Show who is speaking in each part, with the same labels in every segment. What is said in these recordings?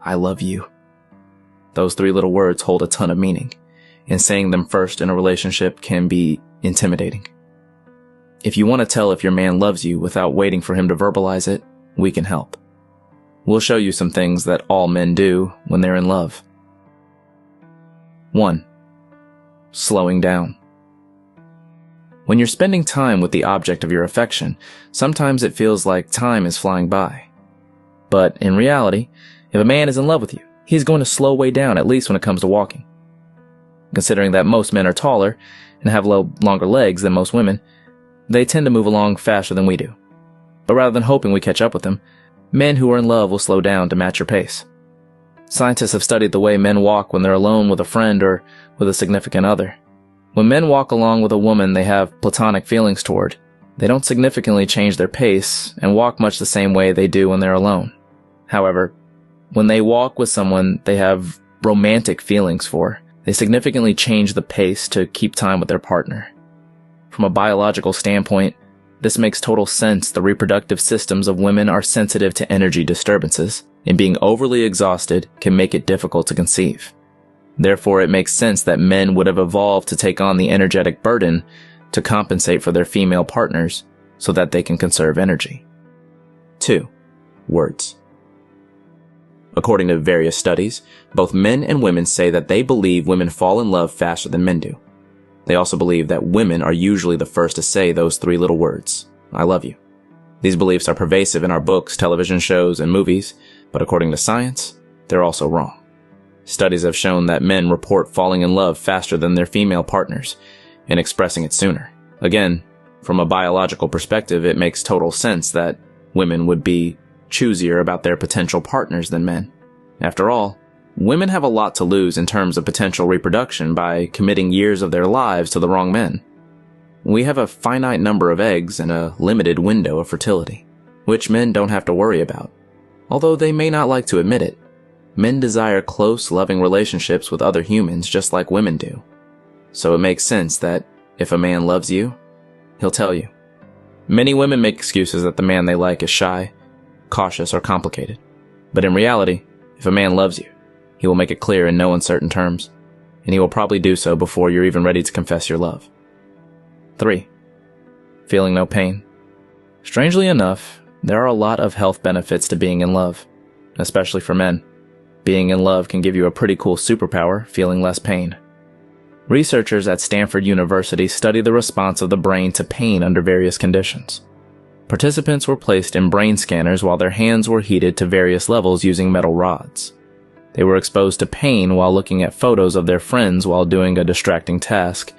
Speaker 1: I love you. Those 3 little words hold a ton of meaning, and saying them first in a relationship can be intimidating. If you want to tell if your man loves you without waiting for him to verbalize it, we can help. We'll show you some things that all men do when they're in love. 1. Slowing down. When you're spending time with the object of your affection, sometimes it feels like time is flying by. But in reality, if a man is in love with you, he's going to slow way down, at least when it comes to walking. Considering that most men are taller and have longer legs than most women, they tend to move along faster than we do. But rather than hoping we catch up with them, men who are in love will slow down to match your pace. Scientists have studied the way men walk when they're alone with a friend or with a significant other. When men walk along with a woman they have platonic feelings toward, they don't significantly change their pace and walk much the same way they do when they're alone. However, when they walk with someone they have romantic feelings for, they significantly change the pace to keep time with their partner. From a biological standpoint, this makes total sense. The reproductive systems of women are sensitive to energy disturbances, and being overly exhausted can make it difficult to conceive. Therefore, it makes sense that men would have evolved to take on the energetic burden to compensate for their female partners so that they can conserve energy. 2. Words. According to various studies, both men and women say that they believe women fall in love faster than men do. They also believe that women are usually the first to say those 3 little words, I love you. These beliefs are pervasive in our books, television shows, and movies, but according to science, they're also wrong. Studies have shown that men report falling in love faster than their female partners and expressing it sooner. Again, from a biological perspective, it makes total sense that women would be choosier about their potential partners than men. After all, women have a lot to lose in terms of potential reproduction by committing years of their lives to the wrong men. We have a finite number of eggs and a limited window of fertility, which men don't have to worry about. Although they may not like to admit it, men desire close, loving relationships with other humans just like women do. So it makes sense that if a man loves you, he'll tell you. Many women make excuses that the man they like is shy, cautious, or complicated. But in reality, if a man loves you, he will make it clear in no uncertain terms, and he will probably do so before you're even ready to confess your love. 3. Feeling no pain. Strangely enough, there are a lot of health benefits to being in love, especially for men. Being in love can give you a pretty cool superpower, feeling less pain. Researchers at Stanford University study the response of the brain to pain under various conditions. Participants were placed in brain scanners while their hands were heated to various levels using metal rods. They were exposed to pain while looking at photos of their friends while doing a distracting task,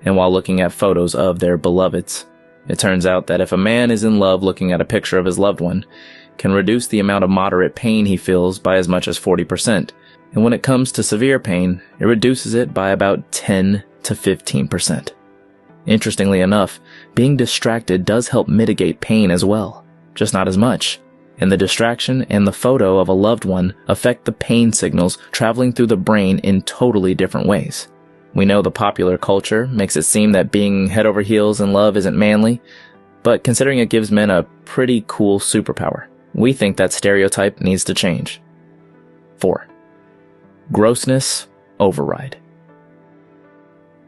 Speaker 1: and while looking at photos of their beloveds. It turns out that if a man is in love looking at a picture of his loved one, can reduce the amount of moderate pain he feels by as much as 40%, and when it comes to severe pain, it reduces it by about 10 to 15%. Interestingly enough, being distracted does help mitigate pain as well, just not as much, and the distraction and the photo of a loved one affect the pain signals traveling through the brain in totally different ways. We know the popular culture makes it seem that being head over heels in love isn't manly, but considering it gives men a pretty cool superpower, we think that stereotype needs to change. 4. Grossness override.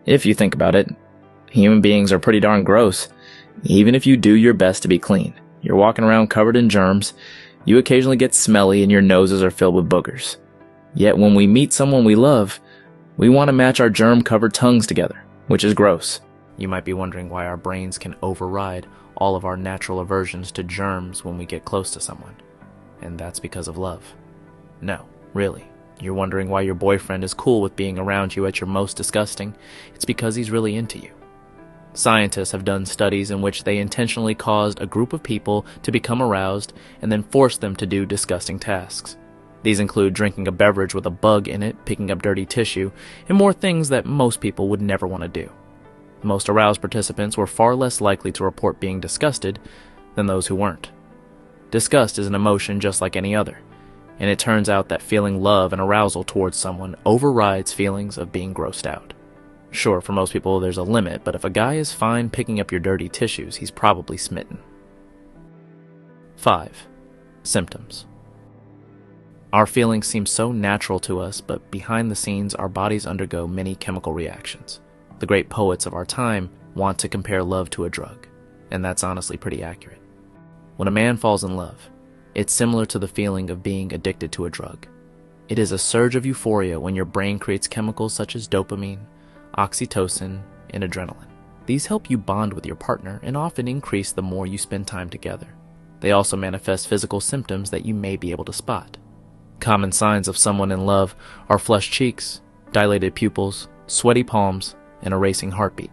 Speaker 1: If you think about it, human beings are pretty darn gross, even if you do your best to be clean. You're walking around covered in germs, you occasionally get smelly and your noses are filled with boogers. Yet when we meet someone we love, we want to match our germ-covered tongues together, which is gross. You might be wondering why our brains can override all of our natural aversions to germs when we get close to someone. And that's because of love. No, really. You're wondering why your boyfriend is cool with being around you at your most disgusting. It's because he's really into you. Scientists have done studies in which they intentionally caused a group of people to become aroused and then forced them to do disgusting tasks. These include drinking a beverage with a bug in it, picking up dirty tissue, and more things that most people would never want to do. Most aroused participants were far less likely to report being disgusted than those who weren't. Disgust is an emotion just like any other, and it turns out that feeling love and arousal towards someone overrides feelings of being grossed out. Sure, for most people there's a limit, but if a guy is fine picking up your dirty tissues, he's probably smitten. 5. Symptoms. Our feelings seem so natural to us, but behind the scenes, our bodies undergo many chemical reactions. The great poets of our time want to compare love to a drug, and that's honestly pretty accurate. When a man falls in love, it's similar to the feeling of being addicted to a drug. It is a surge of euphoria when your brain creates chemicals such as dopamine, oxytocin, and adrenaline. These help you bond with your partner and often increase the more you spend time together. They also manifest physical symptoms that you may be able to spot. Common signs of someone in love are flushed cheeks, dilated pupils, sweaty palms, and a racing heartbeat.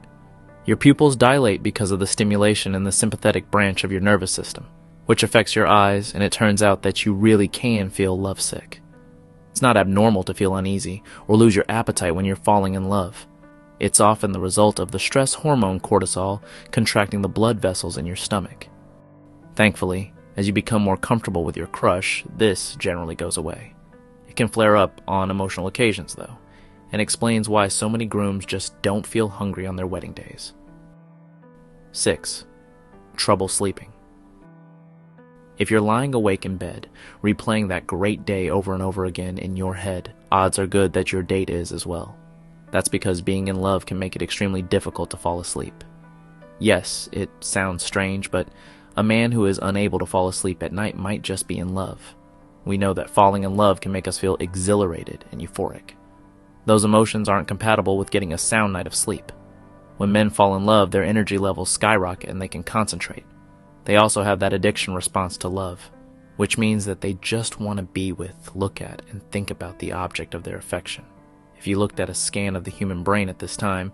Speaker 1: Your pupils dilate because of the stimulation in the sympathetic branch of your nervous system, which affects your eyes, and it turns out that you really can feel lovesick. It's not abnormal to feel uneasy or lose your appetite when you're falling in love. It's often the result of the stress hormone cortisol contracting the blood vessels in your stomach. Thankfully, as you become more comfortable with your crush, this generally goes away. It can flare up on emotional occasions, though, and explains why so many grooms just don't feel hungry on their wedding days. 6. Trouble sleeping. If you're lying awake in bed, replaying that great day over and over again in your head, odds are good that your date is as well. That's because being in love can make it extremely difficult to fall asleep. Yes, it sounds strange, but a man who is unable to fall asleep at night might just be in love. We know that falling in love can make us feel exhilarated and euphoric. Those emotions aren't compatible with getting a sound night of sleep. When men fall in love, their energy levels skyrocket and they can concentrate. They also have that addiction response to love, which means that they just want to be with, look at, and think about the object of their affection. If you looked at a scan of the human brain at this time,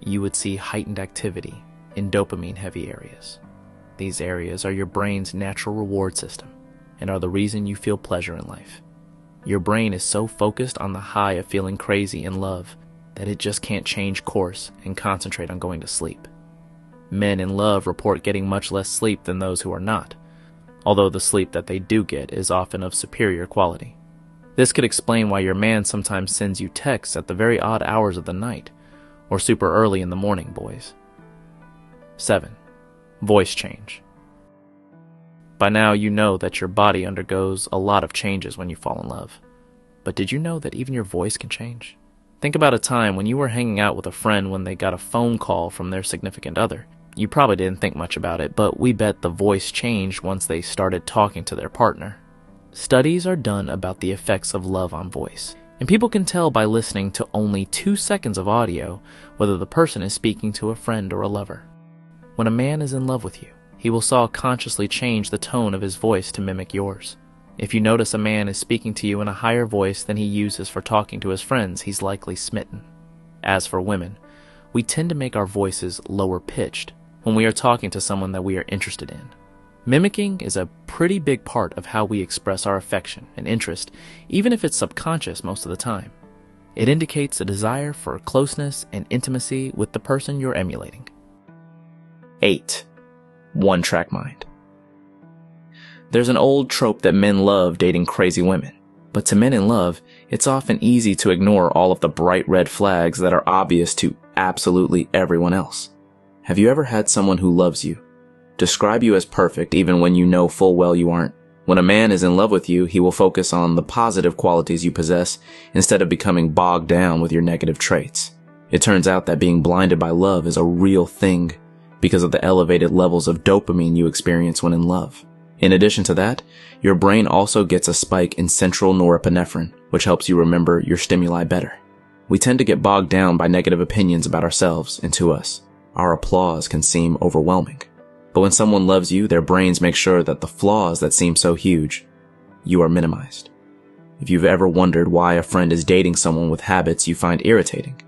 Speaker 1: you would see heightened activity in dopamine-heavy areas. These areas are your brain's natural reward system and are the reason you feel pleasure in life. Your brain is so focused on the high of feeling crazy in love that it just can't change course and concentrate on going to sleep. Men in love report getting much less sleep than those who are not, although the sleep that they do get is often of superior quality. This could explain why your man sometimes sends you texts at the very odd hours of the night, or super early in the morning, boys. 7. Voice change. By now you know that your body undergoes a lot of changes when you fall in love. But did you know that even your voice can change? Think about a time when you were hanging out with a friend when they got a phone call from their significant other. You probably didn't think much about it, but we bet the voice changed once they started talking to their partner. Studies are done about the effects of love on voice, and people can tell by listening to only 2 seconds of audio whether the person is speaking to a friend or a lover. When a man is in love with you, he will subconsciously change the tone of his voice to mimic yours. If you notice a man is speaking to you in a higher voice than he uses for talking to his friends, he's likely smitten. As for women, we tend to make our voices lower pitched when we are talking to someone that we are interested in. Mimicking is a pretty big part of how we express our affection and interest, even if it's subconscious most of the time. It indicates a desire for closeness and intimacy with the person you're emulating. 8. One-track mind. There's an old trope that men love dating crazy women, but to men in love, it's often easy to ignore all of the bright red flags that are obvious to absolutely everyone else. Have you ever had someone who loves you describe you as perfect even when you know full well you aren't? When a man is in love with you, he will focus on the positive qualities you possess instead of becoming bogged down with your negative traits. It turns out that being blinded by love is a real thing because of the elevated levels of dopamine you experience when in love. In addition to that, your brain also gets a spike in central norepinephrine, which helps you remember your stimuli better. We tend to get bogged down by negative opinions about ourselves, and to us, our applause can seem overwhelming. But when someone loves you, their brains make sure that the flaws that seem so huge, you are minimized. If you've ever wondered why a friend is dating someone with habits you find irritating,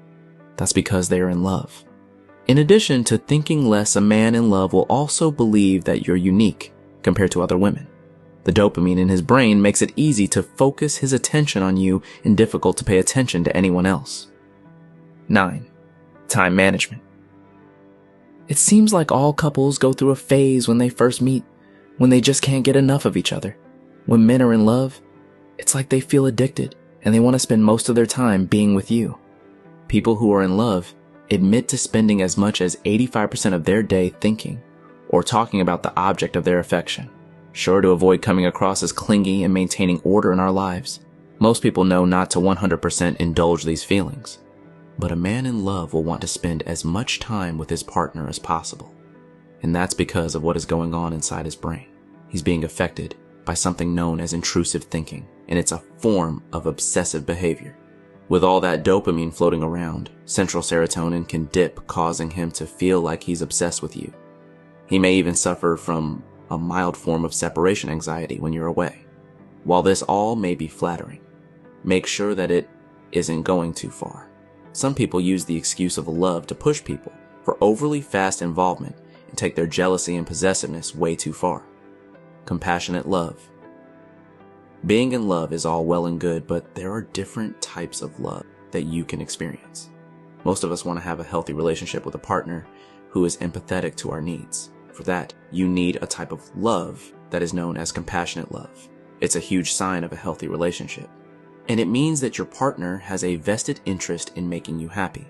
Speaker 1: that's because they are in love. In addition to thinking less, a man in love will also believe that you're unique compared to other women. The dopamine in his brain makes it easy to focus his attention on you and difficult to pay attention to anyone else. 9. Time management. It seems like all couples go through a phase when they first meet, when they just can't get enough of each other. When men are in love, it's like they feel addicted and they want to spend most of their time being with you. People who are in love admit to spending as much as 85% of their day thinking or talking about the object of their affection. sure to avoid coming across as clingy and maintaining order in our lives. Most people know not to 100% indulge these feelings. But a man in love will want to spend as much time with his partner as possible. And that's because of what is going on inside his brain. He's being affected by something known as intrusive thinking, and it's a form of obsessive behavior. With all that dopamine floating around, central serotonin can dip, causing him to feel like he's obsessed with you. He may even suffer from a mild form of separation anxiety when you're away. While this all may be flattering, make sure that it isn't going too far. Some people use the excuse of love to push people for overly fast involvement and take their jealousy and possessiveness way too far. Compassionate love. Being in love is all well and good, but there are different types of love that you can experience. Most of us want to have a healthy relationship with a partner who is empathetic to our needs. For that, you need a type of love that is known as compassionate love. It's a huge sign of a healthy relationship. And it means that your partner has a vested interest in making you happy.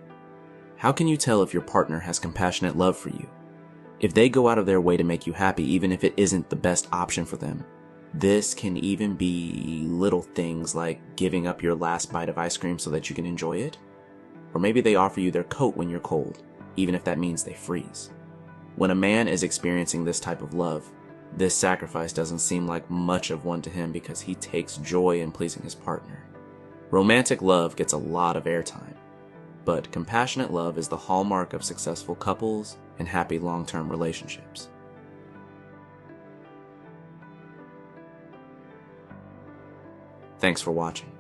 Speaker 1: How can you tell if your partner has compassionate love for you? If they go out of their way to make you happy, even if it isn't the best option for them. This can even be little things like giving up your last bite of ice cream so that you can enjoy it. Or maybe they offer you their coat when you're cold, even if that means they freeze. When a man is experiencing this type of love, this sacrifice doesn't seem like much of one to him because he takes joy in pleasing his partner. Romantic love gets a lot of airtime, but compassionate love is the hallmark of successful couples and happy long-term relationships. Thanks for watching.